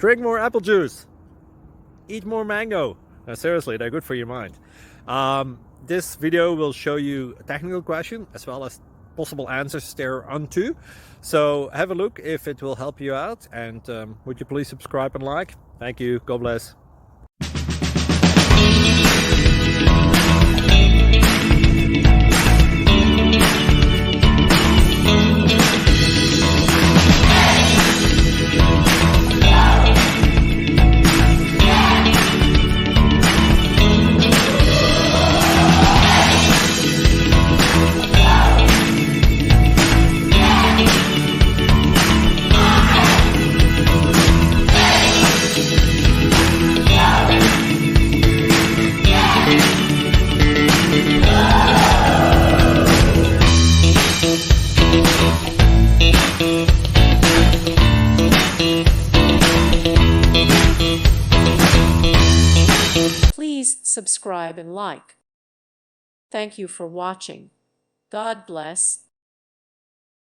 Drink more apple juice. Eat more mango. No, seriously, they're good for your mind. This video will show you a technical question as well as possible answers thereunto. So have a look if it will help you out, and would you please subscribe and like? Thank you. God bless. Please subscribe and like. Thank you for watching. God bless.